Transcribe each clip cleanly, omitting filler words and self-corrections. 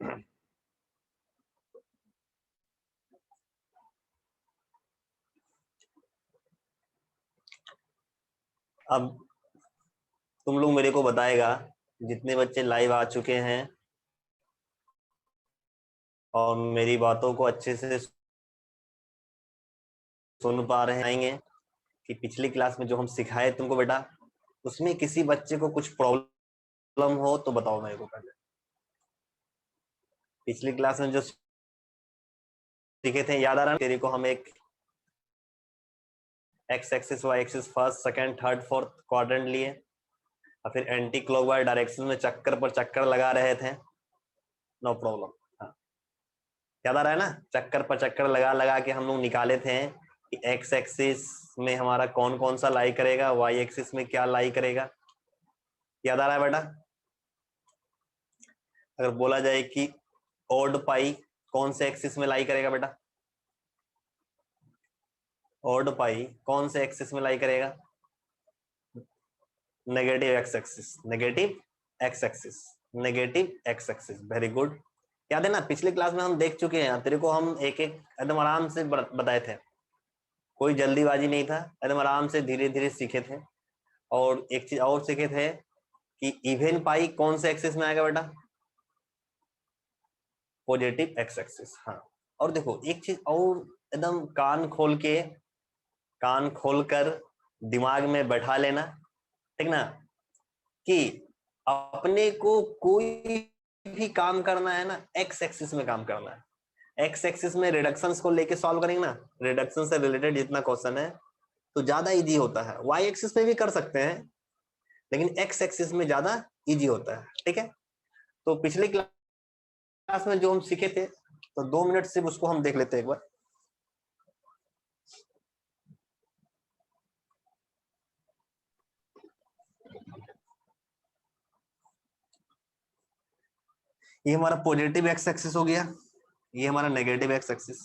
अब तुम लोग मेरे को बताएगा, जितने बच्चे लाइव आ चुके हैं और मेरी बातों को अच्छे से सुन पा रहे हैं, कि पिछली क्लास में जो हम सिखाए तुमको बेटा, उसमें किसी बच्चे को कुछ प्रॉब्लम हो तो बताओ मेरे को पहले। पिछली क्लास में जो सीखे थे याद आ रहा है तेरे को? हम एक X axis Y axis first second third fourth quadrant लिए और फिर एंटी क्लॉकवाइज डायरेक्शन में चक्कर पर चक्कर लगा रहे थे। No problem. हाँ, याद आ रहा है ना? चक्कर पर चक्कर लगा लगा के हम लोग निकाले थे कि एक्स एक्सिस में हमारा कौन कौन सा लाई करेगा, वाई एक्सिस में क्या लाई करेगा। याद आ रहा है बेटा? अगर बोला जाए कि ओड पाई कौन से एक्सिस में लाई करेगा बेटा? ओड पाई कौन से एक्सिस में लाई करेगा? Negative x axis, negative x axis, negative x axis. Very good. याद है ना, पिछले क्लास में हम देख चुके हैं, तेरे को हम एक एक एकदम आराम से बताए थे, कोई जल्दीबाजी नहीं था, एकदम आराम से धीरे धीरे सीखे थे। और एक चीज और सीखे थे कि इवन पाई कौन से एक्सिस में आएगा बेटा? Positive x axis. हाँ, और देखो एक चीज और, एकदम कान खोल कर दिमाग में बैठा लेना, ठीक ना, कि अपने को कोई भी काम करना है ना, एक्स एक्सिस में काम करना है। एक्स एक्सिस में रिडक्शंस को लेके सॉल्व करेंगे ना, रिडक्शन से रिलेटेड जितना क्वेश्चन है तो ज्यादा इजी होता है। वाई एक्सिस में भी कर सकते हैं लेकिन एक्स एक्सिस में ज्यादा इजी होता है, ठीक है? तो पिछले क्लास में जो हम सीखे थे, तो 2 मिनट सिर्फ उसको हम देख लेते हैं एक बार। ये हमारा पॉजिटिव एक्स एक्सिस हो गया, ये हमारा negative x axis.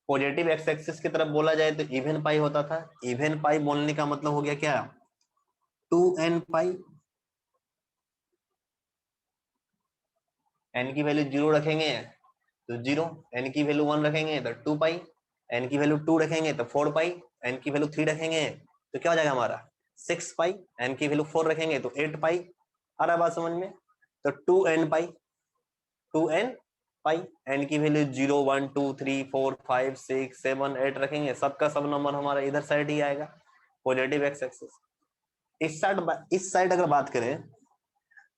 Positive x axis की तरफ बोला जाए तो इवन पाई होता था। इवन पाई बोलने का मतलब हो गया क्या? 2n पाई। n की वैल्यू 0 रखेंगे तो 0, n की वैल्यू 1 रखेंगे तो 2 पाई, n की वैल्यू 2 रखेंगे तो 4 पाई, n की वैल्यू 3 रखेंगे तो क्या हो जाएगा हमारा 6 पाई, n की वैल्यू 4 रखेंगे तो 8 पाई। आ रहा बात समझ में? तो 2n पाई, 2n पाई, n की वैल्यू 0 1 2 3 4 5 6 7 8 रखेंगे, सबका सब नंबर हमारा इधर साइड ही आएगा, पॉजिटिव एक्स एक्सिस। इस साइड अगर बात करें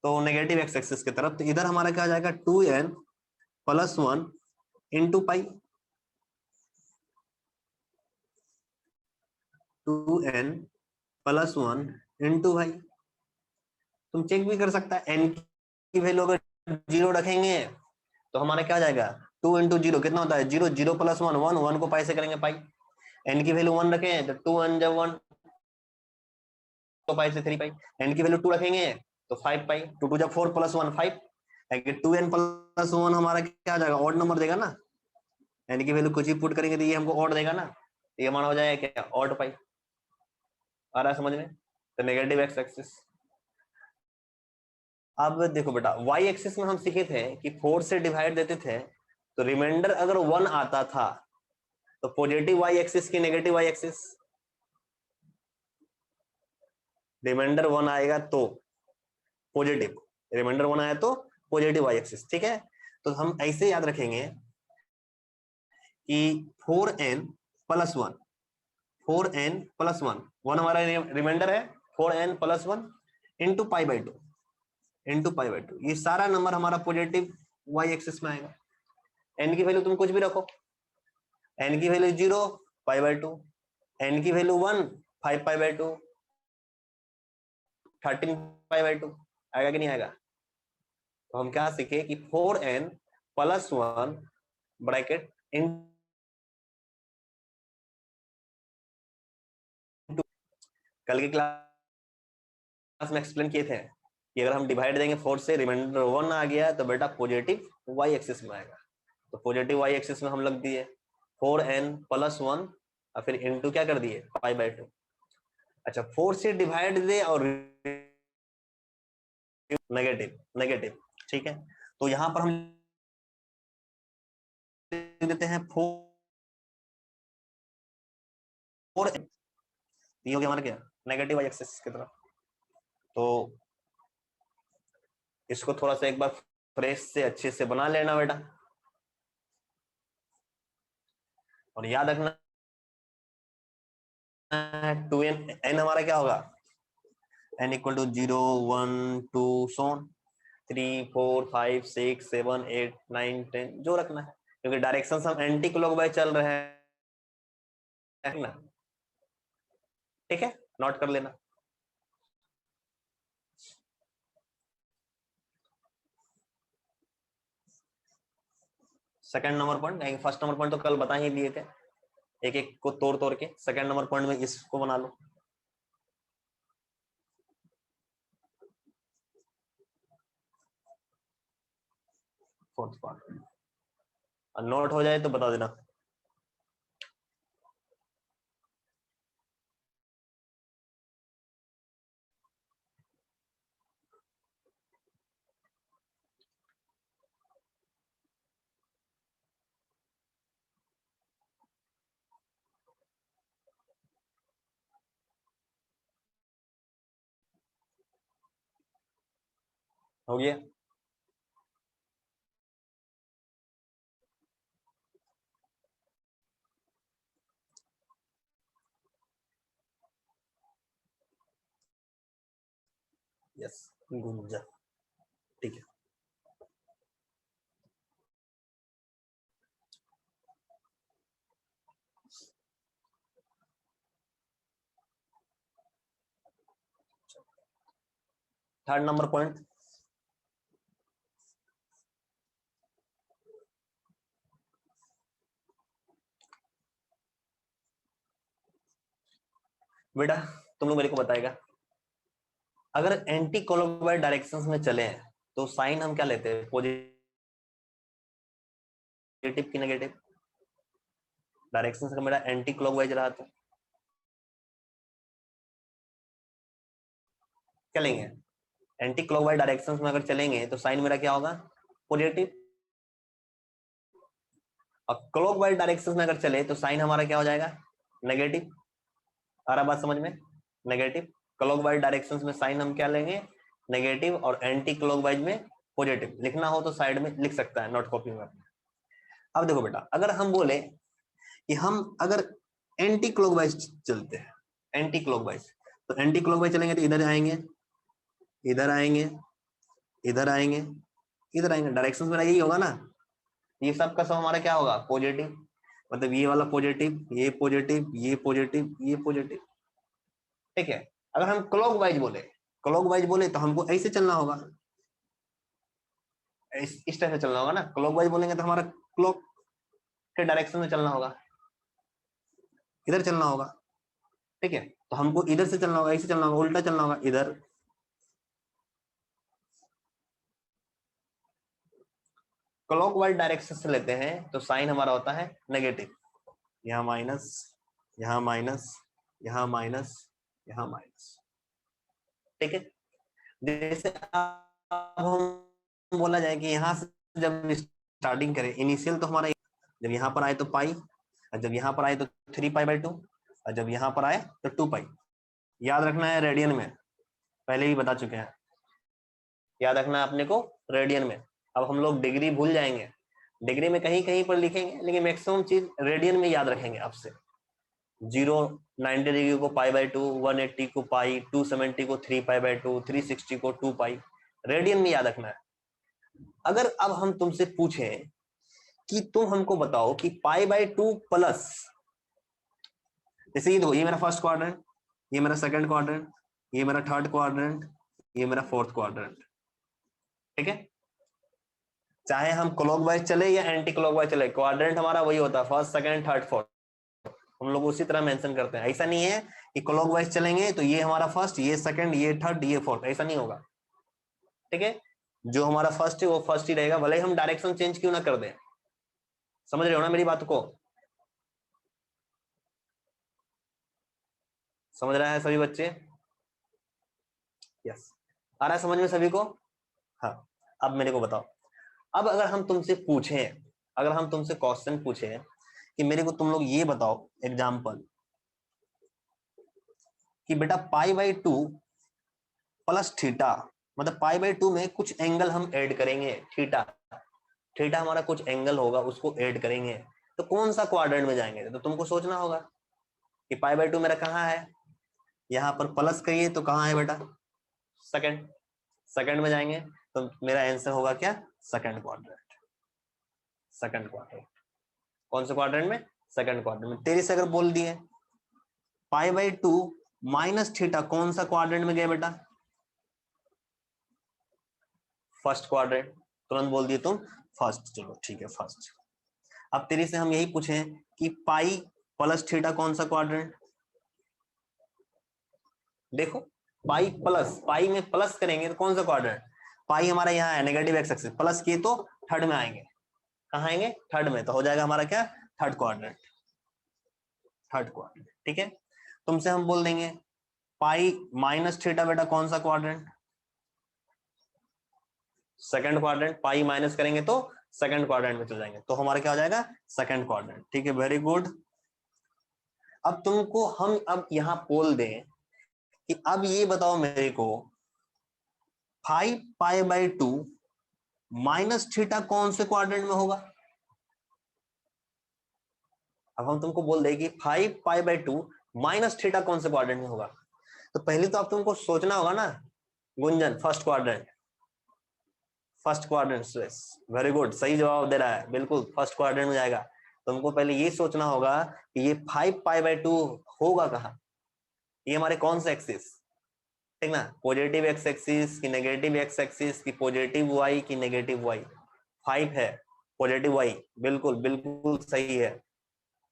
तो नेगेटिव एक्स एक्सिस की तरफ, तो इधर हमारा क्या आ जाएगा 2n plus 1 into pi, 2n plus 1 into भाई। तुम चेक भी कर सकता है, n की वैल्यू अगर 0 रखेंगे तो हमारा क्या आ जाएगा 2 इंटू 0 कितना होता है 0, 0 प्लस 1 1, 1 को पाई से करेंगे पाई। n की वैल्यू 1 रखें तो 2 1 जब 1 तो पाई से 3 पाई। n की वैल्यू 2 रखेंगे तो 5 पाई, 2 2 जब 4 प्लस 1 5। 2n प्लस 1 हमारा क्या आ जाएगा, ऑड नंबर देगा ना, n की वैल्यू कुछ ही पुट करेंगे तो ये हमको ऑड देगा ना, ये हमारा हो जाएगा क्या ऑड पाई। आ रहा है समझ में? तो नेगेटिव एक्स एक्सिस। अब देखो बेटा, वाई एक्सिस में हम सीखे थे कि 4 से डिवाइड देते थे तो रिमाइंडर अगर 1 आता था तो पॉजिटिव वाई एक्सिस की नेगेटिव वाई एक्सिस, रिमाइंडर 1 आएगा तो पॉजिटिव, रिमाइंडर 1 आया तो पॉजिटिव वाई एक्सिस, ठीक है? तो हम ऐसे याद रखेंगे कि 4n प्लस 1, 4n प्लस 1, 1 हमारा रिमाइंडर है, 4n plus 1 into pi by 2, into pi by 2, ये सारा नंबर हमारा पॉजिटिव वाई एक्सिस में आएगा। n की वैल्यू तुम कुछ भी रखो, n की वैल्यू 0 पाई बाई 2, n की value 1 5 pi by 2, 13 pi by 2, आएगा कि नहीं आएगा? तो हम क्या सीखे कि 4n प्लस 1 ब्रैकेट इन, कल की क्लास में एक्सप्लेन किए थे कि अगर हम डिवाइड देंगे 4 से, रिमाइंडर 1 आ गया तो बेटा पॉजिटिव वाई एक्सिस में आएगा। तो पॉजिटिव वाई एक्सिस में हम लग दिए 4n प्लस 1 और फिर इंटू क्या कर दिए पाई बाई 2। अच्छा, 4 से डिवाइड दे और नेगेटिव नेगेटिव, ठीक है? तो यहां पर हम लिख देते हैं 4, ये हो गया हमारा क्या, नेगेटिव वाई एक्सिस की तरफ। तो इसको थोड़ा सा एक बार फ्रेश से अच्छे से बना लेना बेटा, और याद रखना 2n, n हमारा क्या होगा, n इक्वल टू 0 1 2 सोन 3 4 5 6 7 8 9 10 जो रखना है, क्योंकि डायरेक्शन हम एंटी क्लॉकवाइज चल रहे हैं ना। ठीक है, नोट कर लेना। Second number point, first number point तो कल बता ही दिए थे, एक एक को तोड़ तोड़ के। सेकंड नंबर पॉइंट में इसको बना लो। फोर्थ पार्ट नोट हो जाए तो बता देना। हो गया। यस, गुंजा, ठीक है। थर्ड नंबर पॉइंट, बेटा तुम लोग मेरे को बताएगा, अगर एंटी क्लॉकवाइज डायरेक्शंस में चले हैं तो साइन हम क्या लेते हैं, पॉजिटिव की नेगेटिव, डायरेक्शन का मेरा एंटी क्लॉकवाइज रहा तो चलेंगे, एंटी क्लॉकवाइज डायरेक्शंस में अगर चलेंगे तो साइन मेरा क्या होगा, पॉजिटिव। और क्लॉकवाइज डायरेक्शंस में अगर चले तो साइन हमारा क्या हो जाएगा, नेगेटिव। आ रहा बात समझ में, नेगेटिव। क्लॉकवाइज डायरेक्शंस में साइन हम क्या लेंगे, नेगेटिव, और एंटी क्लॉकवाइज में पॉजिटिव। लिखना हो तो साइड में लिख सकता है नोट कॉपी में। अब देखो बेटा, अगर हम बोले कि हम अगर एंटी क्लॉकवाइज चलते हैं, एंटी क्लॉकवाइज, तो एंटी क्लॉकवाइज चलेंगे तो इधर आएंगे, इधर आएंगे, इधर आएंगे, इधर आएंगे, डायरेक्शन मेरा यही होगा ना। ये सब का सब हमारा क्या होगा, पॉजिटिव। मतलब ये वाला पॉजिटिव, ये पॉजिटिव, ये पॉजिटिव, ये पॉजिटिव। ठीक है। अगर हम क्लॉकवाइज बोले, क्लॉकवाइज बोले तो हमको ऐसे चलना होगा, इस तरह से चलना होगा ना। क्लॉकवाइज बोलेंगे तो हमारा क्लॉक के डायरेक्शन में चलना होगा, इधर चलना होगा। ठीक है, तो हमको इधर से चलना होगा, ऐसे चलना होगा, उल्टा चलना होगा, इधर। क्लॉकवाइज डायरेक्शन से लेते हैं तो साइन हमारा होता है नेगेटिव, यहाँ माइनस, यहाँ माइनस, यहाँ माइनस, यहाँ माइनस। ठीक है। जैसे अब हम बोला जाए कि यहाँ से जब स्टार्टिंग करें, इनिशियल तो हमारा जब यहाँ पर आए तो पाई, और जब यहाँ पर आए तो 3 पाई/2, और जब यहाँ पर आए तो 2 पाई। याद रखना है रेडियन में, पहले ही बता चुके हैं, याद रखना है अपने को रेडियन में। अब हम लोग डिग्री भूल जाएंगे, डिग्री में कहीं कहीं पर लिखेंगे, लेकिन मैक्सिमम चीज रेडियन में याद रखेंगे आपसे। 0 90 डिग्री को पाई/2, 180 को पाई, 270 को 3 पाई/2, 360 को 2 पाई, रेडियन में याद रखना है। अगर अब हम तुमसे पूछें कि तुम हमको बताओ कि पाई/2 प्लस, जैसे ये देखो, ये मेरा फर्स्ट क्वाड्रेंट, ये मेरा सेकंड क्वाड्रेंट, ये मेरा थर्ड क्वाड्रेंट, ये मेरा फोर्थ क्वाड्रेंट। ठीक है, चाहे हम क्लॉकवाइज चले या एंटी क्लॉकवाइज चले, क्वाड्रेंट हमारा वही होता है, फर्स्ट सेकंड थर्ड फोर्थ। हम लोग उसी तरह मेंशन करते हैं। ऐसा नहीं है कि क्लॉकवाइज चलेंगे तो ये हमारा फर्स्ट, ये सेकंड, ये थर्ड, ये फोर्थ, ऐसा नहीं होगा। ठीक है, जो हमारा फर्स्ट है वो फर्स्ट ही रहेगा, भले ही हम डायरेक्शन चेंज क्यों ना कर दें। समझ रहे हो ना मेरी बात को, समझ रहा है सभी बच्चे, यस, आ रहा है समझ में सभी को। हाँ, अब मेरे को बताओ, अब अगर हम तुमसे पूछें अगर हम तुमसे क्वेश्चन पूछे कि मेरे को तुम लोग ये बताओ एग्जाम्पल कि बेटा π/2 प्लस थीटा, मतलब π/2 में कुछ एंगल हम ऐड करेंगे, थीटा थीटा हमारा कुछ एंगल होगा उसको ऐड करेंगे, तो कौन सा क्वाड्रेंट में जाएंगे? तो तुमको सोचना होगा कि π/2 मेरा कहाँ है, यहाँ पर प्लस करिए तो कहाँ है बेटा, सेकंड, सेकंड में जाएंगे तो मेरा आंसर होगा क्या, सेकंड क्वाड्रेंट, सेकंड क्वाड्रेंट। कौन से क्वाड्रेंट में, सेकंड क्वाड्रेंट में। तेरे से अगर बोल दिए π/2 माइनस थीटा कौन सा क्वाड्रेंट में गया बेटा, फर्स्ट क्वाड्रेंट, तुरंत बोल दिए तुम फर्स्ट, चलो ठीक है फर्स्ट। अब तेरे से हम यही पूछें कि पाई प्लस थीटा कौन सा क्वाड्रेंट, देखो पाई प्लस, पाई में प्लस करेंगे तो कौन सा क्वाड्रेंट, पाई हमारा यहाँ है नेगेटिव एक्स एक्सिस, प्लस किए तो थर्ड में आएंगे, कहाँ आएंगे, थर्ड में, तो हो जाएगा हमारा क्या, थर्ड क्वाड्रेंट, थर्ड क्वाड्रेंट। ठीक है, तुमसे हम बोल देंगे पाई माइनस थीटा बेटा कौन सा quadrant, second quadrant, pi minus करेंगे तो सेकंड क्वाड्रेंट में चले जाएंगे, तो हमारा क्या हो जाएगा, सेकंड क्वाड्रेंट। ठीक है, वेरी गुड। अब तुमको हम अब यहाँ बोल दें कि अब ये बताओ मेरे को 5π/2 माइनस थीटा कौन से क्वाड्रेंट में होगा। अब हम तुमको बोल दें कि 5π/2 माइनस थीटा कौन से क्वाड्रेंट में होगा, तो पहले तो आप तुमको सोचना होगा ना, Gunjan first quadrant, first quadrant, very good, सही जवाब दे रहा है, बिल्कुल फर्स्ट क्वाड्रेंट में जाएगा। तुमको पहले ये सोचना होगा कि ये 5π/2 होगा कहाँ, ये हमारे कौन से एक्सिस, ठीक ना, पॉजिटिव एक्स एक्सिस की नेगेटिव एक्स एक्सिस की पॉजिटिव वाई की नेगेटिव वाई, 5 है पॉजिटिव वाई, बिल्कुल बिल्कुल सही है।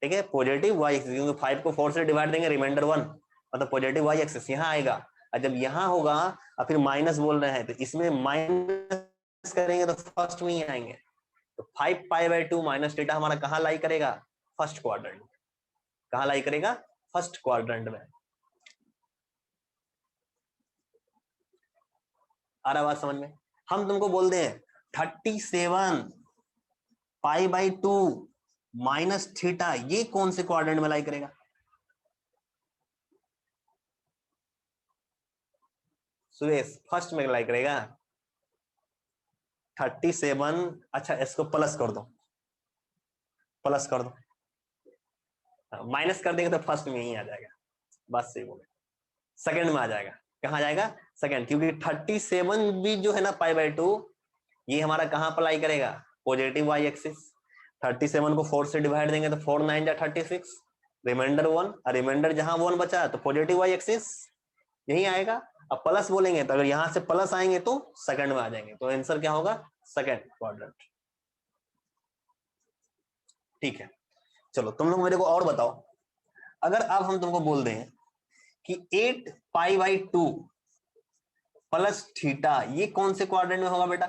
ठीक है, पॉजिटिव वाई एक्सिस, क्योंकि 5 को 4 से डिवाइड देंगे, रिमाइंडर 1, मतलब पॉजिटिव वाई एक्सिस यहाँ आएगा, और जब यहाँ होगा और फिर माइनस बोल रहे हैं तो इसमें माइनस करेंगे तो फर्स्ट में ही आएंगे, तो 5π/2 माइनस थीटा हमारा कहाँ लाई करेगा, फर्स्ट क्वाड्रेंट, कहाँ लाई करेगा, फर्स्ट क्वाड्रेंट में। आ रहा बात समझ में। हम तुमको बोल दें 37π/2 माइनस थीटा ये कौन से क्वाड्रेंट में लाई करेगा, सुरेश फर्स्ट में लाई करेगा 37, अच्छा इसको प्लस कर दो, प्लस कर दो, माइनस कर देंगे तो फर्स्ट में ही आ जाएगा, बस सही बोले, सेकंड में आ जाएगा, कहाँ जाएगा, सेकंड, क्योंकि 37 भी जो है ना π/2 ये हमारा कहाँ अप्लाई करेगा, पॉजिटिव वाई एक्सिस, 37 को 4 से डिवाइड देंगे तो 4 9 जा 36, रिमाइंडर 1, और रिमाइंडर जहां 1 बचा तो पॉजिटिव वाई एक्सिस यही आएगा। अब प्लस बोलेंगे तो अगर यहां से प्लस आएंगे तो सेकंड में आ जाएंगे, तो आंसर क्या होगा, सेकंड क्वाड्रेंट। ठीक है, चलो तुम लोग मेरे को और बताओ, अगर अब हम तुमको बोल दें कि 8π/2 प्लस थीटा ये कौन से क्वाड्रेंट में होगा बेटा,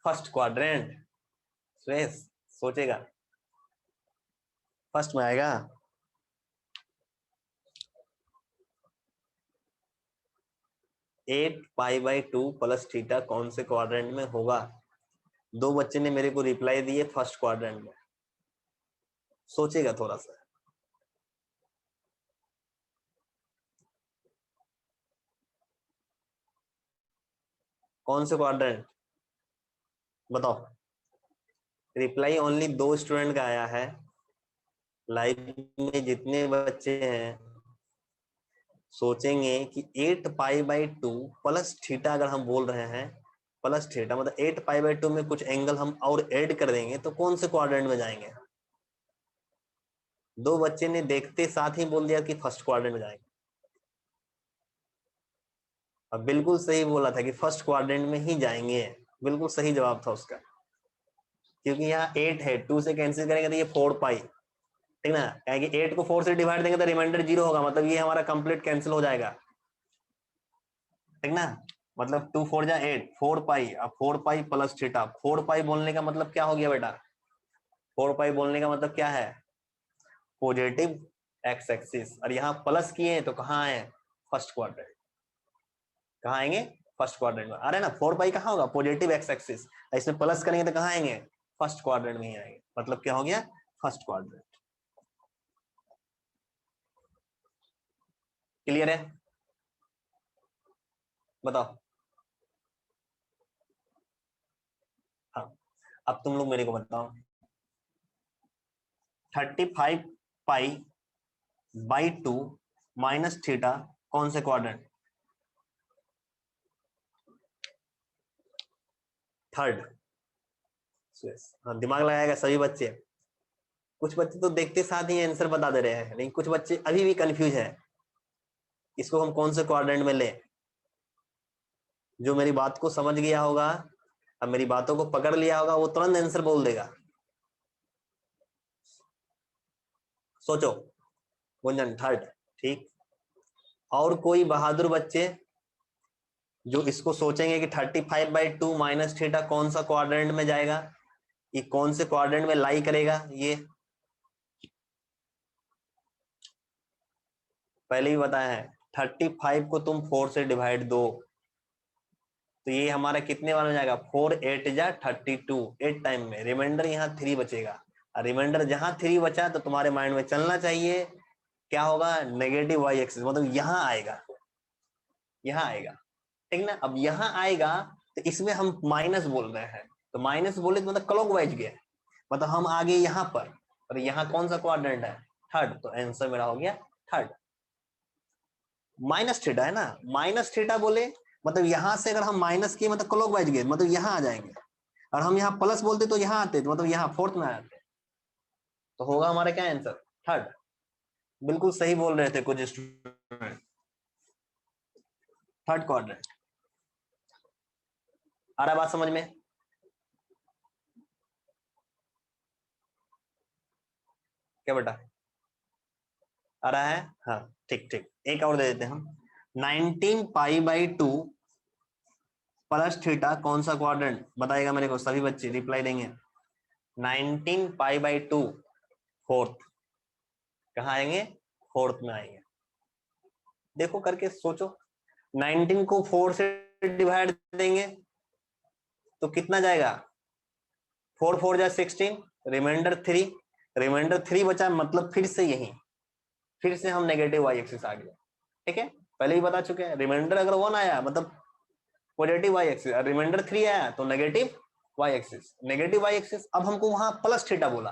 फर्स्ट क्वाड्रेंट, सुरेश सोचेगा, फर्स्ट में आएगा, 8π/2 प्लस थीटा कौन से क्वाड्रेंट में होगा, दो बच्चे ने मेरे को रिप्लाई दिए फर्स्ट क्वाड्रेंट में, सोचेगा थोड़ा सा, कौन से क्वाड्रेंट बताओ। रिप्लाई ओनली 2 स्टूडेंट का आया है, लाइव में जितने बच्चे हैं सोचेंगे कि 8π/2 प्लस थीटा अगर हम बोल रहे हैं, प्लस थीटा मतलब 8π/2 में कुछ एंगल हम और ऐड कर देंगे तो कौन से क्वाड्रेंट में जाएंगे, दो बच्चे ने देखते साथ ही बोल दिया कि फर्स्ट क्वाड्रेंट में जाएंगे, अब बिल्कुल सही बोला था कि फर्स्ट क्वाड्रेंट में ही जाएंगे, बिल्कुल सही जवाब था उसका, क्योंकि यहाँ 8 है, 2 से कैंसिल करेंगे तो ये 4π, ठीक ना, कि 8 को 4 से डिवाइड देंगे तो रिमाइंडर 0 होगा, मतलब ये हमारा कंप्लीट कैंसिल हो जाएगा, ठीक ना, मतलब 2 4 जा 8, 4π, अब 4π प्लस थीटा, 4π बोलने का मतलब क्या हो गया बेटा, 4π बोलने का मतलब क्या है, पॉजिटिव एक्स एक्सिस, और यहाँ प्लस किए तो कहाँ है, फर्स्ट क्वाड्रेंट, कहाँ आएंगे, फर्स्ट क्वाड्रेंट में आ रहा है ना। 4 पाई कहाँ होगा, पॉजिटिव एक्स एक्सिस, इसमें प्लस करेंगे तो कहाँ आएंगे, फर्स्ट क्वाड्रेंट में ही आएंगे, मतलब क्या हो गया, फर्स्ट क्वाड्रेंट। क्लियर है, बताओ। हाँ, अब तुम लोग मेरे को बताओ, 35 पाई/2 माइनस थीटा कौन से क्वाड्रेंट, थर्ड। हाँ, दिमाग लगाएगा सभी बच्चे। कुछ बच्चे तो देखते साथ ही आंसर बता दे रहे हैं, लेकिन कुछ बच्चे अभी भी कंफ्यूज है, इसको हम कौन से क्वाड्रेंट में लें। जो मेरी बात को समझ गया होगा, अब मेरी बातों को पकड़ लिया होगा, वो तुरंत आंसर बोल देगा। सोचो, गुंजन थर्ड, ठीक। और कोई बहादुर बच्चे जो इसको सोचेंगे कि 35/2 माइनस थीटा कौन सा क्वाड्रेंट में जाएगा, ये कौन से क्वाड्रेंट में लाई करेगा, ये पहले ही बताया है। 35 को तुम 4 से डिवाइड दो, तो ये हमारा कितने बार में जाएगा, 4 8 जा 32, 8 टाइम में, रिमाइंडर यहाँ 3 बचेगा। और रिमाइंडर जहां 3 बचा तो तुम्हारे माइंड में चलना चाहिए क्या होगा, नेगेटिव वाई एक्सिस, मतलब यहाँ आएगा, यहाँ आएगा, ठीक ना। अब यहाँ आएगा तो इसमें हम माइनस बोल रहे हैं, तो माइनस बोले तो मतलब क्लॉकवाइज गया, मतलब हम आगे यहाँ पर, और यहाँ कौन सा क्वाड्रेंट है, थर्ड, तो आंसर मेरा हो गया थर्ड। माइनस थीटा है ना, माइनस थीटा बोले मतलब यहां से अगर हम माइनस किए मतलब क्लॉकवाइज गए, मतलब यहाँ आ जाएंगे, और हम यहाँ प्लस बोलते तो यहाँ आते, तो मतलब यहाँ फोर्थ में आते, तो होगा हमारा क्या आंसर, थर्ड। बिल्कुल सही बोल रहे थे कुछ स्टूडेंट, थर्ड क्वाड्रेंट। आ रहा बात समझ में, क्या बेटा, आ रहा है, हाँ ठीक ठीक। एक और दे देते हैं हम, 19 पाई/2 प्लस थीटा कौन सा क्वाड्रेंट बताएगा मेरे को, सभी बच्चे रिप्लाई देंगे। 19 पाई/2 फोर्थ, कहाँ आएंगे, फोर्थ में आएंगे। देखो करके सोचो, 19 को 4 से डिवाइड देंगे तो कितना जाएगा, 4 4 जा 16, रिमाइंडर 3, रिमाइंडर 3 बचा, मतलब फिर से यही, फिर से हम नेगेटिव वाई एक्सिस आ गया, ठीक है। पहले ही बता चुके हैं, रिमाइंडर अगर 1 आया मतलब पॉजिटिव वाई एक्सिस, रिमाइंडर 3 आया तो negative Y axis, negative Y axis. अब हमको वहां प्लस थीटा बोला,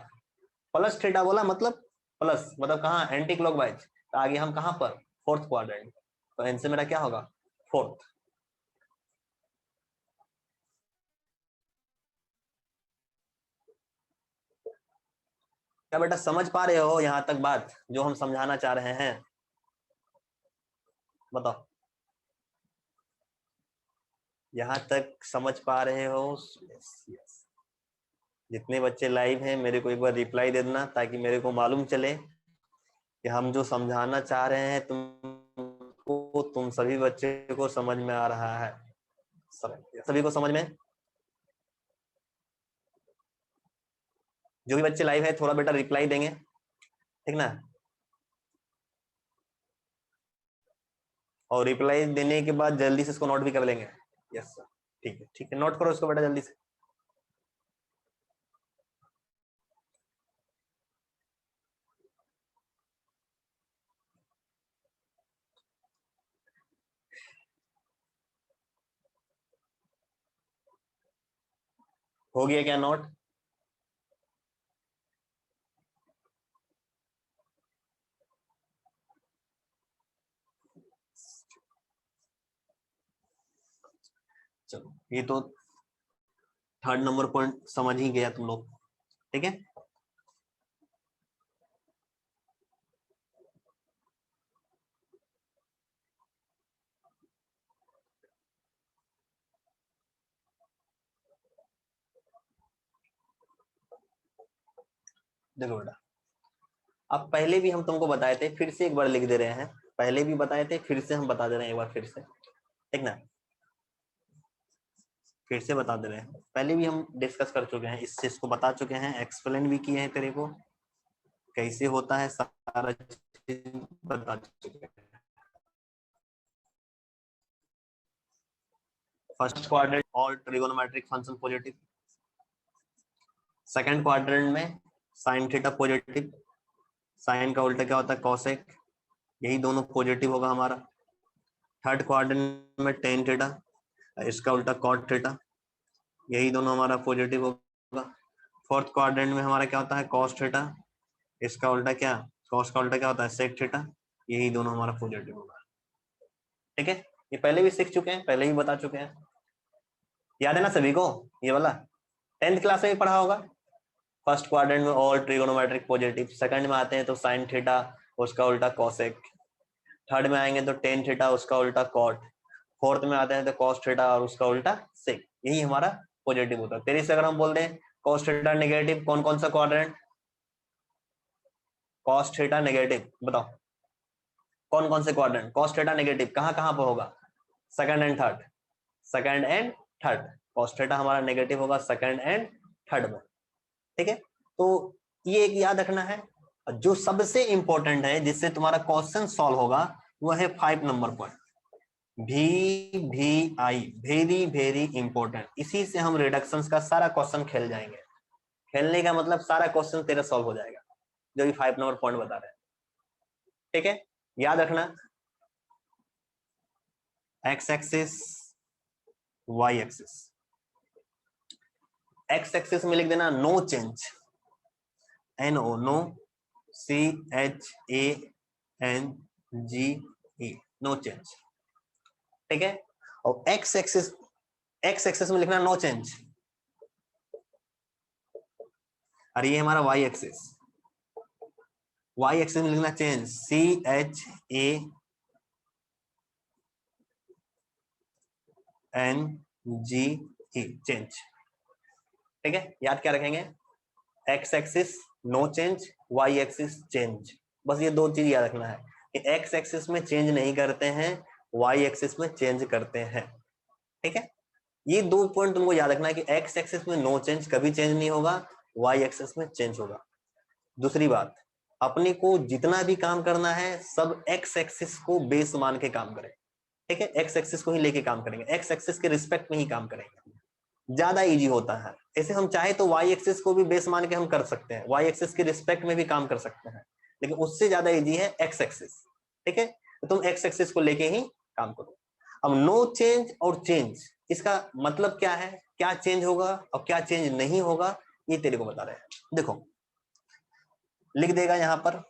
प्लस थीटा बोला मतलब प्लस, मतलब कहाँ, एंटी क्लॉकवाइज, तो आगे हम कहाँ पर, फोर्थ क्वाड्रेंट, तो आंसर मेरा क्या होगा, फोर्थ। क्या बेटा समझ पा रहे हो यहाँ तक बात जो हम समझाना चाह रहे हैं, बताओ, यहाँ तक समझ पा रहे हो, यस यस। जितने बच्चे लाइव हैं मेरे को एक बार रिप्लाई दे देना, ताकि मेरे को मालूम चले कि हम जो समझाना चाह रहे हैं तुमको, तुम सभी बच्चे को समझ में आ रहा है, सभी को समझ में। जो भी बच्चे लाइव है थोड़ा बेटा रिप्लाई देंगे, ठीक ना। और रिप्लाई देने के बाद जल्दी से इसको नोट भी कर लेंगे, यस सर, ठीक है ठीक है, नोट करो इसको बेटा जल्दी से। हो गया क्या नोट, चलो ये तो थर्ड नंबर पॉइंट समझ ही गया तुम लोग, ठीक है। देखो बेटा, अब पहले भी हम तुमको बताए थे, फिर से एक बार लिख दे रहे हैं, पहले भी बताए थे, फिर से हम बता दे रहे हैं एक बार फिर से, ठीक ना। फिर से बता दे रहे हैं, पहले भी हम डिस्कस कर चुके हैं, इस चीज को बता चुके हैं, एक्सप्लेन भी किए हैं तेरे को कैसे होता है, सारा चीज बता चुके हैं। First quadrant all trigonometric function positive, second quadrant में साइन थीटा पॉजिटिव, साइन का उल्टा क्या होता है कोसेक, यही दोनों पॉजिटिव होगा हमारा। थर्ड क्वाड्रेंट में टेन थीटा, इसका उल्टा कॉट थीटा, यही दोनों हमारा पॉजिटिव होगा। फोर्थ क्वाड्रेंट में हमारा क्या होता है कॉस थीटा, इसका उल्टा क्या, कॉस का उल्टा क्या होता है सेक थीटा, यही दोनों हमारा पॉजिटिव होगा। ठीक है, ये पहले भी सीख चुके हैं, पहले ही बता चुके हैं, याद है ना सभी को ये वाला, 10th क्लास में भी पढ़ा होगा। फर्स्ट क्वाड्रेंट में ऑल ट्रिगोनोमेट्रिक पॉजिटिव, सेकंड में आते हैं तो साइन थीटा उसका उल्टा कॉसेक, थर्ड में आएंगे तो टेन थीटा उसका उल्टा कॉट, फोर्थ में आते हैं तो कॉस थीटा और उसका उल्टा सेक, यही हमारा पॉजिटिव होता है। तेरे से अगर हम बोल दें कॉस थीटा नेगेटिव, कौन कौन सा क्वाड्रेंट, कॉस थीटा नेगेटिव बताओ कौन कौन से क्वाड्रेंट, कॉस थीटा नेगेटिव कहाँ कहाँ पर होगा, second and third, second and third, cos theta हमारा नेगेटिव होगा सेकंड एंड थर्ड में। ठीक है, तो ये एक याद रखना है। जो सबसे इंपॉर्टेंट है जिससे तुम्हारा क्वेश्चन सॉल्व होगा वो है 5 number point, VVI, very very important. इसी से हम रिडक्शंस का सारा क्वेश्चन खेल जाएंगे, खेलने का मतलब सारा क्वेश्चन तेरा सॉल्व हो जाएगा जो भी 5 नंबर पॉइंट बता रहे हैं। ठीक है, याद रखना, X axis Y axis, X axis में लिख देना no change, NO no, CHANGE no change. ठीक है, और एक्स एक्सिस में लिखना नो चेंज, और ये हमारा वाई एक्सिस, वाई एक्सिस में लिखना चेंज, CHANGE चेंज। ठीक है, याद क्या रखेंगे, X axis no change, Y axis change, बस ये दो चीज याद रखना है कि एक्स एक्सिस में चेंज नहीं करते हैं, वाई एक्सिस में चेंज करते हैं। ठीक है, ये दो पॉइंट तुमको याद रखना है कि एक्स एक्सिस में नो चेंज, कभी चेंज नहीं होगा, वाई एक्सिस में चेंज होगा। दूसरी बात, अपने को जितना भी काम करना है सब एक्स एक्सिस को बेस मान के काम करें। ठीक है, एक्स एक्सिस को ही लेके काम करेंगे, एक्स एक्सिस के रिस्पेक्ट में ही काम करेंगे, ज्यादा इजी होता है। ऐसे हम चाहे तो वाई एक्सिस को भी बेस मान के हम कर सकते हैं, वाई एक्सिस के रिस्पेक्ट में भी काम कर सकते हैं, लेकिन उससे ज्यादा इजी है एक्स एक्सिस। ठीक है, तो तुम एक्स एक्सिस को लेके ही काम करो। अब नो चेंज और चेंज, इसका मतलब क्या है, क्या चेंज होगा और क्या चेंज नहीं होगा, ये तेरे को बता रहे हैं। देखो लिख देगा यहां पर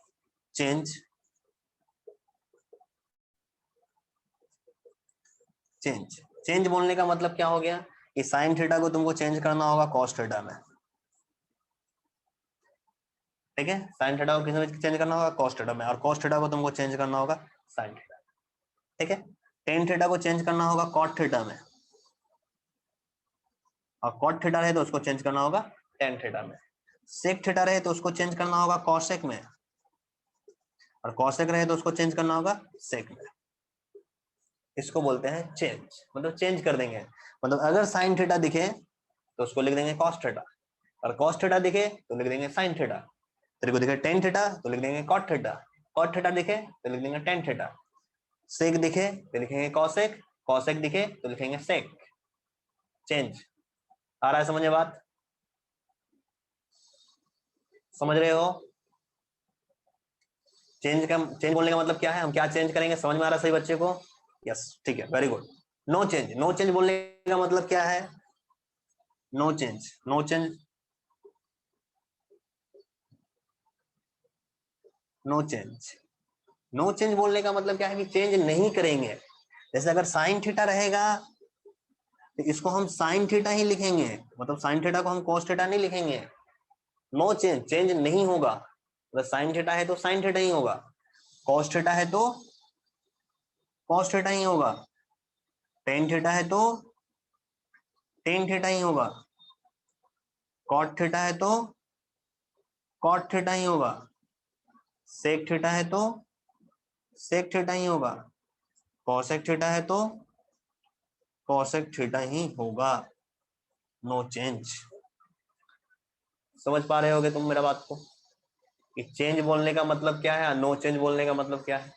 चेंज, चेंज, चेंज बोलने का मतलब क्या हो गया कि साइन थीटा को तुमको चेंज करना होगा कॉस थीटा में। ठीक है, साइन थीटा को किस में चेंज करना होगा कॉस थीटा में, और कॉस थीटा को तुमको चेंज करना होगा साइन थीटा। ठीक है, टेन थीटा को चेंज करना होगा कॉट थीटा में, और कॉट थीटा रहे तो उसको चेंज करना होगा टेन थीटा में, सेक थीटा रहे तो उसको चेंज करना होगा कॉसेक में, और कॉसेक रहे तो उसको चेंज करना होगा सेक में। इसको बोलते हैं चेंज, मतलब चेंज कर देंगे। मतलब अगर साइन थीटा दिखे तो उसको लिख देंगे कॉस थीटा, और कॉस थीटा दिखे तो लिख देंगे साइन थीटा, तेरे को दिखे टेन थीटा तो लिख देंगे कॉट थीटा, कॉट थीटा दिखे तो लिख देंगे टेन थीटा, सेक दिखे तो लिखेंगे कॉसेक, कॉसेक दिखे तो लिखेंगे सेक। चेंज आ रहा है समझ में बात, समझ रहे हो? चेंज बोलने का मतलब क्या है, हम क्या चेंज करेंगे, समझ में आ रहा है सही बच्चे को? यस, ठीक है, very good. No change, no change बोलने का मतलब क्या है, no change, no change, no change, no change बोलने का मतलब क्या है कि चेंज नहीं करेंगे। जैसे अगर साइन थीटा रहेगा तो इसको हम साइन थीटा ही लिखेंगे, मतलब साइन थीटा को हम कॉस थीटा नहीं लिखेंगे। नो चेंज, चेंज नहीं होगा, अगर साइन थीटा है तो साइन थीटा ही होगा, कॉस थीटा है तो कॉस थीटा ही होगा, टेन थीटा है तो टेन थीटा ही होगा, कॉट थीटा है तो कॉट थीटा ही होगा, सेक थीटा है तो सेक थीटा ही होगा, कॉसेक थीटा है तो कॉसेक थीटा ही होगा। नो चेंज, समझ पा रहे होगे तुम मेरा बात को कि चेंज बोलने का मतलब क्या है, नो चेंज बोलने का मतलब क्या है,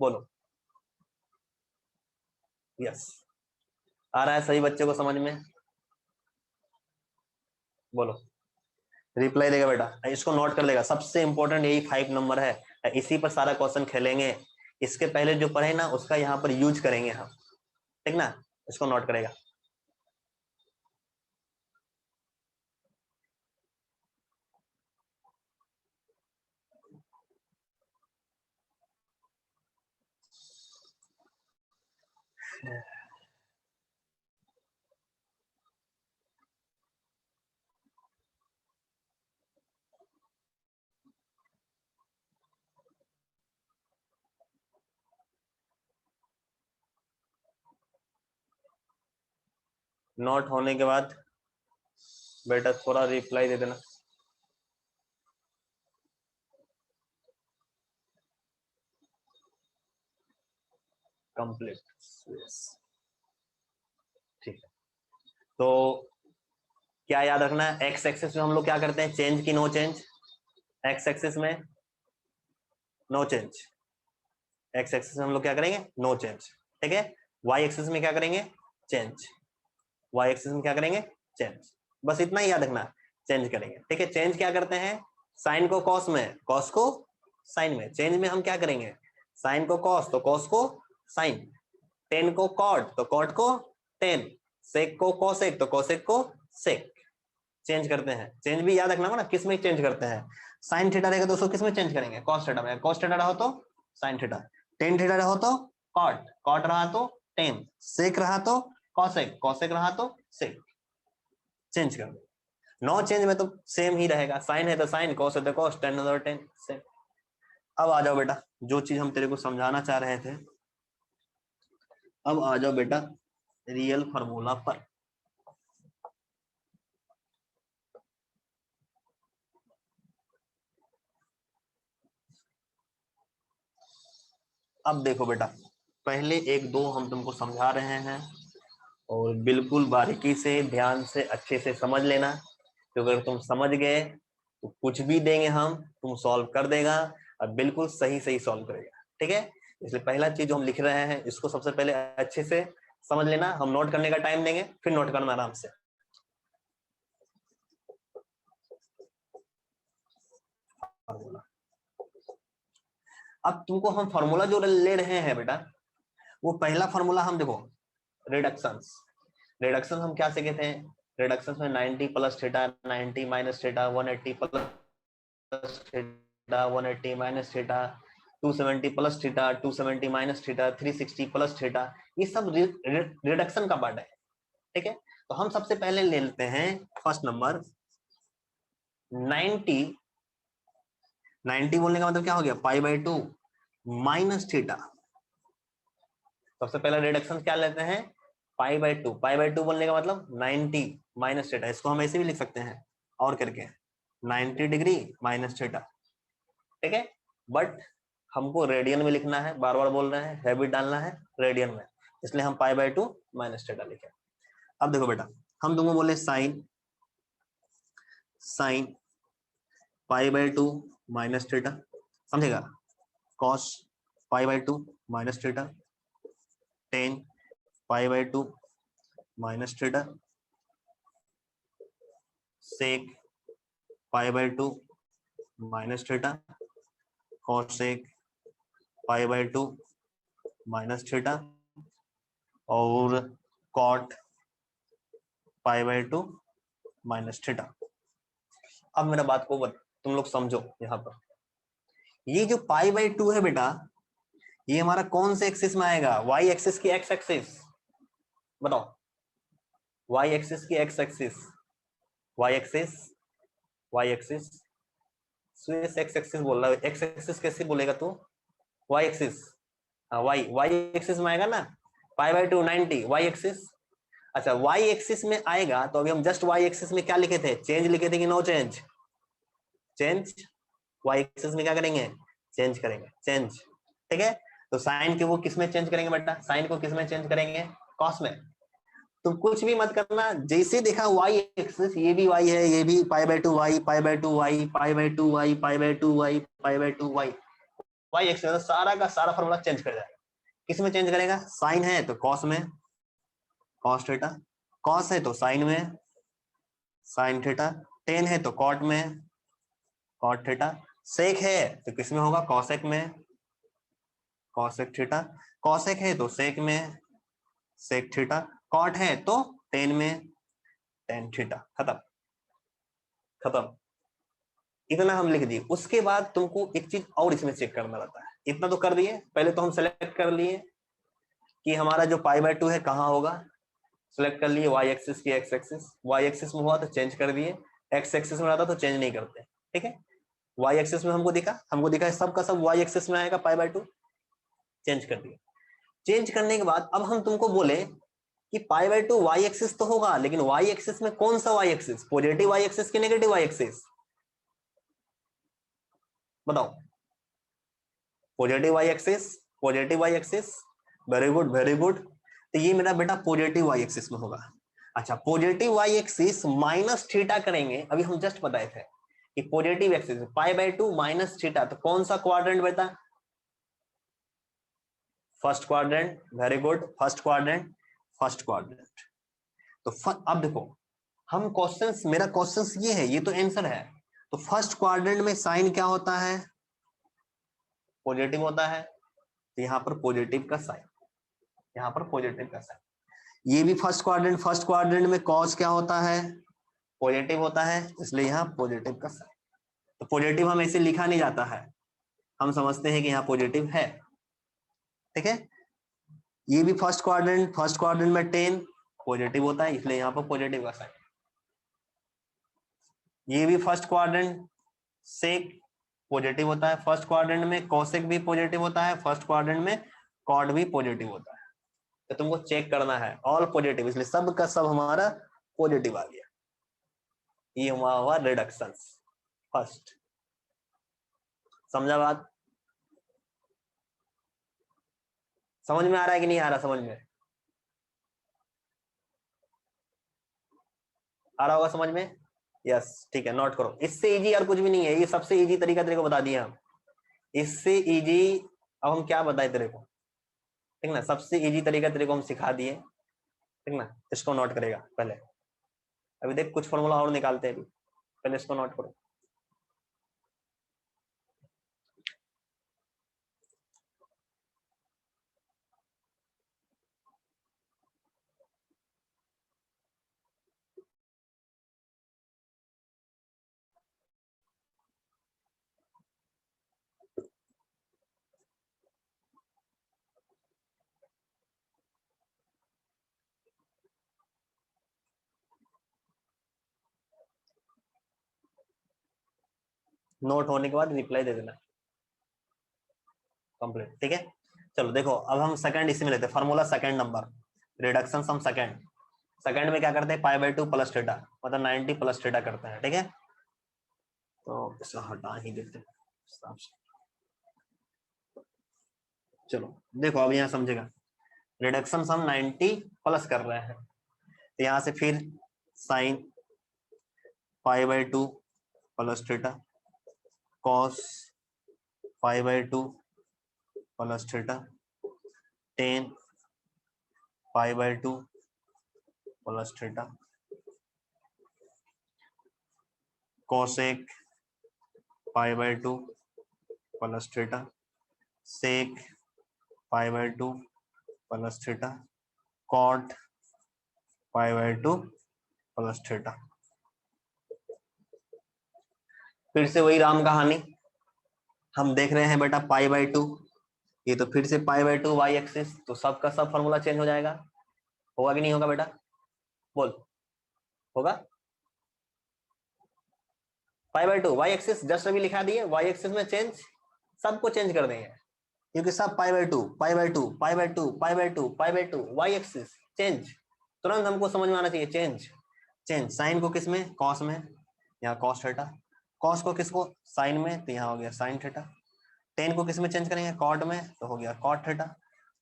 बोलो। यस, आ रहा है सभी बच्चे को समझ में? बोलो। रिप्लाई देगा बेटा, इसको नोट कर लेगा, सबसे इंपॉर्टेंट यही 5 नंबर है, इसी पर सारा क्वेश्चन खेलेंगे। इसके पहले जो पढ़े ना उसका यहाँ पर यूज करेंगे हम, ठीक ना? इसको नोट करेगा। नोट होने के बाद बेटा थोड़ा रिप्लाई दे देना। कंप्लीट, ठीक है। तो क्या याद रखना है, एक्स एक्सिस में हम लोग क्या करते हैं, चेंज की नो चेंज? एक्स एक्सिस में नो चेंज, एक्स एक्सिस में हम लोग क्या करेंगे, नो चेंज, ठीक है। वाई एक्सिस में क्या करेंगे, चेंज, वाई एक्सिस में क्या करेंगे, चेंज। बस इतना ही याद रखना, चेंज करेंगे, ठीक है। चेंज क्या करते हैं, साइन को कॉस में, कॉस को साइन में। चेंज में हम क्या करेंगे, साइन को कॉस तो कॉस को साइन, टेन को कॉट तो कॉट को टेन, सेक को कोसेक तो कोसेक को सेक। चेंज करते हैं, चेंज भी याद रखना होगा ना, किस में चेंज करते हैं। साइन थीटा रहेगा तो उसको किस में चेंज करेंगे, कॉस थीटा में। कॉस थीटा रहो तो साइन थीटा, टेन थीटा रहो तो कॉट, कॉट रहा तो टेन, सेक रहा तो कॉसेक, कॉसेक रहा तो सेक। चेंज कर दो। नो चेंज में तो सेम ही रहेगा, साइन है तो साइन, कॉस है तो कॉस, टेन है तो टेन, सेम। अब आ जाओ बेटा, जो चीज हम तेरे को समझाना चाह रहे थे, अब आ जाओ बेटा रियल फार्मूला पर। अब देखो बेटा, पहले एक दो हम तुमको समझा रहे हैं और बिल्कुल बारीकी से, ध्यान से, अच्छे से समझ लेना, क्योंकि अगर तुम समझ गए तो कुछ भी देंगे हम, तुम सॉल्व कर देगा और बिल्कुल सही सही सॉल्व करेगा, ठीक है। इसलिए पहला चीज जो हम लिख रहे हैं इसको सबसे पहले अच्छे से समझ लेना, हम नोट करने का टाइम देंगे, फिर नोट करना आराम से। अब तुमको हम फॉर्मूला जो ले रहे हैं बेटा, वो पहला फॉर्मूला हम देखो, रिडक्शंस। रिडक्शन हम क्या सीखे थे, रिडक्शन में 90 plus theta, 90 minus theta, 180 plus theta, 180 minus theta, 270 plus theta, 270 minus theta, 360 plus theta, ये सब रिडक्शन का पार्ट है, ठीक है। तो हम सबसे पहले ले लेते हैं फर्स्ट नंबर 90, 90 बोलने का मतलब क्या हो गया, पाई बाई टू माइनस थीटा। सबसे पहला रिडक्शन क्या लेते हैं, पाई by to, pi by to बोलने का मतलब 90 माइनस थीटा, इसको हम ऐसे भी लिख सकते हैं और करके 90 डिग्री माइनस थीटा, ठीक है। बट हमको रेडियन में लिखना है, बार बार बोल रहे हैं, हैबिट डालना है रेडियन में, इसलिए हम pi by two minus theta लिखे। अब देखो बेटा, हम तुमको बोले sine, sine pi by two minus theta, समझेगा, cos pi by two minus theta, tan pi by two minus theta, sec pi by two minus theta, cosec pi by two minus theta, और cot pi by two minus theta. अब मेरा बात को तुम लोग समझो, यहाँ पर ये जो पाई बाई टू है बेटा, ये हमारा कौन से एक्सिस में आएगा, वाई एक्सिस की एक्स एक्सिस, बताओ, वाई एक्सिस की X axis, Y axis, Y axis, स्विस एक्स एक्सिस बोल रहा है, एक्स एक्सिस कैसे बोलेगा तू, वाई एक्सिस, हाँ वाई, वाई एक्सिस में आएगा ना, pi by two 90 Y axis. अच्छा वाई एक्सिस में आएगा तो अभी हम जस्ट वाई एक्सिस में क्या लिखे थे, चेंज लिखे थे कि no change, change. Y axis में क्या करेंगे, चेंज करेंगे, चेंज, ठीक है। तो साइन के वो किस में चेंज करेंगे बेटा, साइन को किस में चेंज करेंगे, कॉस में। तो कुछ भी मत करना, जैसे देखा वाई एक्सिस, ये भी वाई है, ये भी pi by two Y, pi by two Y, pi by two Y, pi by two Y, pi by two Y, Y axis सारा का सारा फॉर्मूला चेंज कर जाएगा। किस में चेंज करेगा, साइन है तो कॉस में, कॉस थीटा, कॉस है तो साइन में साइन थीटा, टेन है तो कॉट में कॉट थीटा, सेक है तो किसमें होगा कॉसेक में कॉसेक थीटा, कॉसेक है तो सेक में सेक थीटा, कॉट है तो टेन में टेन थीटा। खत्म खत्म, इतना हम लिख दिए। उसके बाद तुमको एक चीज और इसमें चेक करना रहता है। इतना तो कर दिए, पहले तो हम सेलेक्ट कर लिए कि हमारा जो पाई बाय 2 है कहाँ होगा, सेलेक्ट कर लिए वाई एक्सिस की एक्स एक्सिस, वाई एक्सिस में हुआ तो चेंज कर दिए, एक्स एक्सिस में आता तो चेंज नहीं करते। ठीक है, वाई एक्सिस में हमको दिखा सब का सब वाई एक्सिस में आएगा पाई बाय 2, चेंज कर दिया। चेंज करने के बाद अब हम तुमको बोले कि पाई बाय 2 वाई एक्सिस तो होगा, लेकिन वाई एक्सिस में कौन सा Y axis, positive Y axis की नेगेटिव वाई एक्सिस, बताओ। Positive Y axis, positive Y axis, very good very good. तो ये मेरा बेटा पॉजिटिव वाई एक्सिस में होगा। अच्छा, positive Y axis minus theta करेंगे, अभी हम जस्ट बताए थे कि positive axis pi by 2 minus theta, तो कौन सा क्वाड्रेंट बेटा, first quadrant, very good, first quadrant first quadrant. तो अब देखो, हम क्वेश्चंस, मेरा क्वेश्चंस ये है, ये तो आंसर है। तो फर्स्ट क्वाड्रेंट में साइन क्या होता है, पॉजिटिव होता है, तो यहाँ पर पॉजिटिव का साइन, यहाँ पर पॉजिटिव का साइन। ये भी फर्स्ट क्वाड्रेंट में कॉस क्या होता है, पॉजिटिव होता है, इसलिए यहाँ पॉजिटिव का साइन। तो पॉजिटिव हम ऐसे लिखा नहीं जाता है, हम समझते हैं कि यहाँ पॉजिटिव है। ठीक है, ये भी फर्स्ट क्वाड्रेंट में 10 पॉजिटिव होता है, इसलिए यहाँ पर पॉजिटिव का साइन। ये भी फर्स्ट क्वाड्रेंट सेक पॉजिटिव होता है, फर्स्ट क्वाड्रेंट में कोसेक भी पॉजिटिव होता है, फर्स्ट क्वाड्रेंट में कॉड भी पॉजिटिव होता है। तो तुमको चेक करना है ऑल पॉजिटिव, इसलिए सब का सब हमारा पॉजिटिव आ गया। ये हुआ रिडक्शन फर्स्ट। समझा बात, समझ में आ रहा है कि नहीं आ रहा, समझ में आ रहा होगा समझ में, यस ठीक है, नोट करो। इससे इजी और कुछ भी नहीं है, ये सबसे इजी तरीका तेरे को बता दिया हम, इससे इजी। अब हम क्या बताए तेरे को, ठीक ना, सबसे इजी तरीका तेरे को हम सिखा दिए, ठीक ना, इसको नोट करेगा पहले। अभी देख कुछ फॉर्मूला और निकालते हैं, अभी पहले इसको नोट करो। नोट होने के बाद रिप्लाई दे देना, कंप्लीट। ठीक है, चलो देखो, अब हम सेकंड इसी में लेते हैं, फॉर्मूला सेकंड नंबर, रिडक्शन सम सेकंड। सेकंड में क्या करते हैं, पाई बाय 2 प्लस थीटा, मतलब 90 प्लस थीटा करते हैं। ठीक है, तो इसे हटा ही देते हैं हिसाब से। चलो देखो, अब यहाँ समझेगा, रिडक्शन सम 90 प्लस कर रहे हैं, तो यहाँ से फिर sine pi by 2 plus theta, cos pi by 2 plus theta, tan pi by 2 plus theta, cosec pi by 2 plus theta, sec pi by 2 plus theta, cot pi by 2 plus theta. फिर से वही राम कहानी, हम देख रहे हैं बेटा पाई बाय 2, ये तो फिर से पाई बाय 2 वाई एक्सिस, तो सबका सब फॉर्मूला चेंज हो जाएगा, होगा कि नहीं होगा बेटा, बोल, होगा। Pi by 2 Y axis just अभी लिखा दिए, वाई एक्सिस में चेंज, सबको चेंज कर देंगे, क्योंकि सब pi by 2 pi by 2 pi by 2 pi by 2 pi by 2 Y axis change, तुरंत हमको समझ में आना चाहिए चेंज। चेंज साइन को किस में, कॉस में, यहाँ कॉस थीटा, कॉस को किसको, साइन में, तो यहाँ हो गया साइन थीटा, टेन को किस में चेंज करेंगे, कॉट में, तो हो गया कॉट थीटा,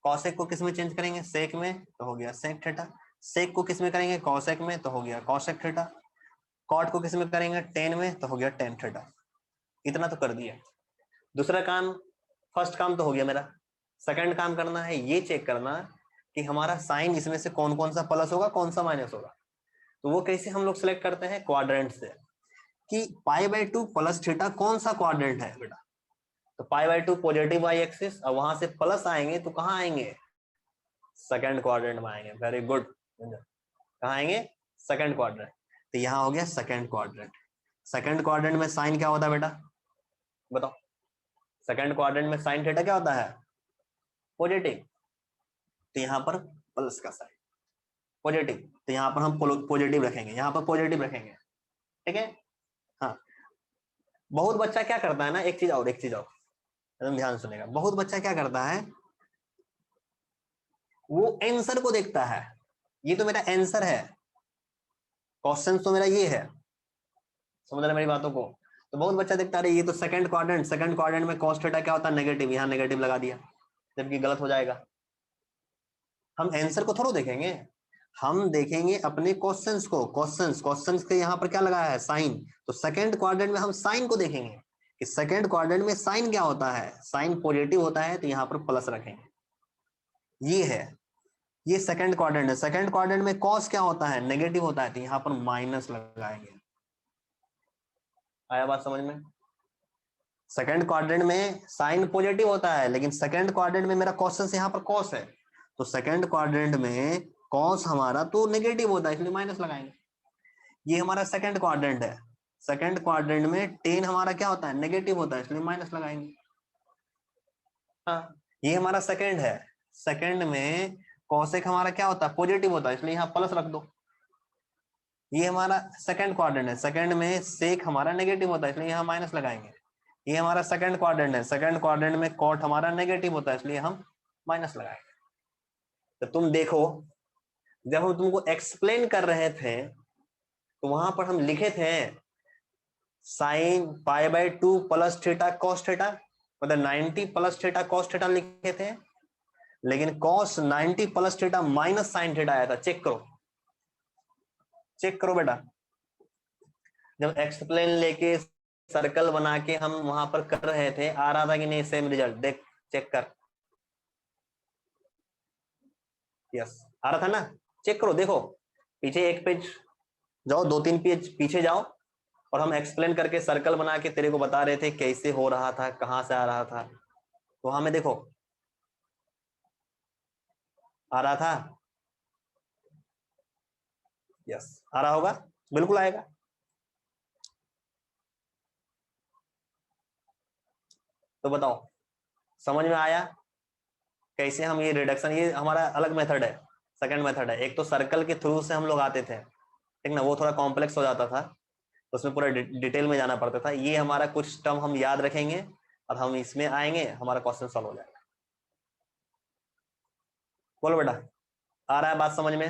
कॉसेक को किस में चेंज करेंगे, सेक में, तो हो गया सेक थीटा, सेक को किस में करेंगे, कॉसेक में, तो हो गया कॉसेक थीटा, कॉट को किस में करेंगे, टेन में, तो हो गया टेन थीटा। इतना तो कर दिया। दूसरा काम, फर्स्ट काम तो हो गया मेरा, सेकंड काम करना है ये चेक करना कि हमारा साइन इसमें से कौन कौन सा प्लस होगा, कौन सा माइनस होगा। तो वो कैसे हम लोग सिलेक्ट करते हैं, क्वाड्रेंट से, कि π/2 प्लस थीटा कौन सा क्वाड्रेंट है बेटा। तो π/2 पॉजिटिव वाई एक्सिस, और वहां से प्लस आएंगे तो कहाँ आएंगे, सेकंड क्वाड्रेंट में आएंगे। Very good. कहाँ आएंगे, सेकंड क्वाड्रेंट। तो यहाँ हो गया सेकंड क्वाड्रेंट। सेकंड क्वाड्रेंट में साइन क्या होता है बेटा, बताओ। सेकंड क्वाड्रेंट में साइन थीटा क्या होता है, पॉजिटिव। तो यहाँ पर प्लस का साइन पॉजिटिव, तो यहाँ पर हम पॉजिटिव रखेंगे, यहाँ पर पॉजिटिव रखेंगे, ठीक है। हाँ, बहुत बच्चा क्या करता है ना, एक चीज और एकदम ध्यान सुनेगा। बहुत बच्चा क्या करता है, वो आंसर को देखता है, ये तो मेरा आंसर है, क्वेश्चन तो मेरा ये है, समझ रहे मेरी बातों को। तो बहुत बच्चा देखता है ये तो सेकंड क्वाड्रेंट में cos थीटा क्या होता है, नेगेटिव, यहाँ नेगेटिव लगा दिया, जबकि गलत हो जाएगा। हम आंसर को थोड़ा देखेंगे, हम देखेंगे अपने क्वेश्चंस को। क्वेश्चंस के यहाँ पर क्या लगाया है, साइन। तो सेकंड क्वाड्रेंट में हम साइन को देखेंगे कि सेकंड क्वाड्रेंट में साइन क्या होता है, साइन पॉजिटिव होता है, तो यहाँ पर प्लस रखेंगे। ये है, ये सेकंड क्वाड्रेंट है। सेकंड क्वाड्रेंट में कॉस क्या होता है, नेगेटिव होता है, तो यहाँ पर माइनस लगाएंगे। आया बात समझ में। सेकंड क्वाड्रेंट में साइन पॉजिटिव होता है, लेकिन सेकंड क्वाड्रेंट में मेरा क्वेश्चन यहाँ पर कॉस है, तो सेकंड क्वाड्रेंट में कॉस हमारा तो नेगेटिव होता है, इसलिए माइनस लगाएंगे। ये हमारा सेकंड क्वाड्रेंट है। सेकंड क्वाड्रेंट में टेन हमारा क्या होता है, नेगेटिव होता है, इसलिए माइनस लगाएंगे। हाँ, ये हमारा सेकंड है। सेकंड में कॉसेक हमारा क्या होता है, पॉजिटिव होता है, इसलिए यहाँ प्लस रख दो। ये हमारा सेकंड क्वाड्रेंट है। सेकंड में सेक हमारा नेगेटिव होता है, इसलिए यहाँ माइनस लगाएंगे। ये हमारा सेकंड क्वाड्रेंट है। सेकंड क्वाड्रेंट में कॉट हमारा नेगेटिव होता है, इसलिए हम माइनस लगाएंगे। तो तुम देखो, जब हम तुमको एक्सप्लेन कर रहे थे तो वहां पर हम लिखे थे sine π/2 plus theta cos theta, मतलब 90 प्लस थीटा कॉस थीटा लिखे थे, लेकिन cos 90 plus theta minus sine theta आया था। चेक करो, चेक करो बेटा। जब एक्सप्लेन लेके सर्कल बना के हम वहां पर कर रहे थे, आ रहा था कि नहीं सेम रिजल्ट, देख चेक कर। यस, आ रहा था ना, चेक करो, देखो पीछे एक पेज जाओ, 2-3 पेज पीछे जाओ, और हम एक्सप्लेन करके सर्कल बना के तेरे को बता रहे थे कैसे हो रहा था, कहां से आ रहा था। तो वहां में देखो आ रहा था। यस, आ रहा होगा, बिल्कुल आएगा। तो बताओ, समझ में आया कैसे हम ये रिडक्शन, ये हमारा अलग मेथड है, सेकंड मेथड है। एक तो सर्कल के थ्रू से हम लोग आते थे, ठीक ना, वो थोड़ा कॉम्प्लेक्स हो जाता था, उसमें पूरा डिटेल में जाना पड़ता था। ये हमारा कुछ टर्म हम याद रखेंगे और हम इसमें आएंगे, हमारा क्वेश्चन सॉल्व हो जाएगा। बोलो बेटा, आ रहा है बात समझ में।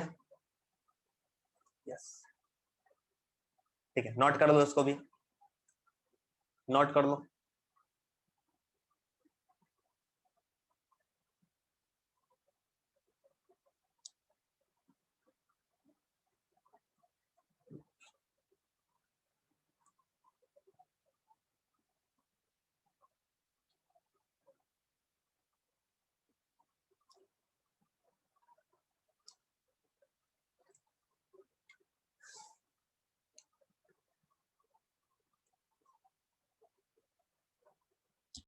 यस, ठीक है, नोट कर लो इसको भी, नोट कर लो।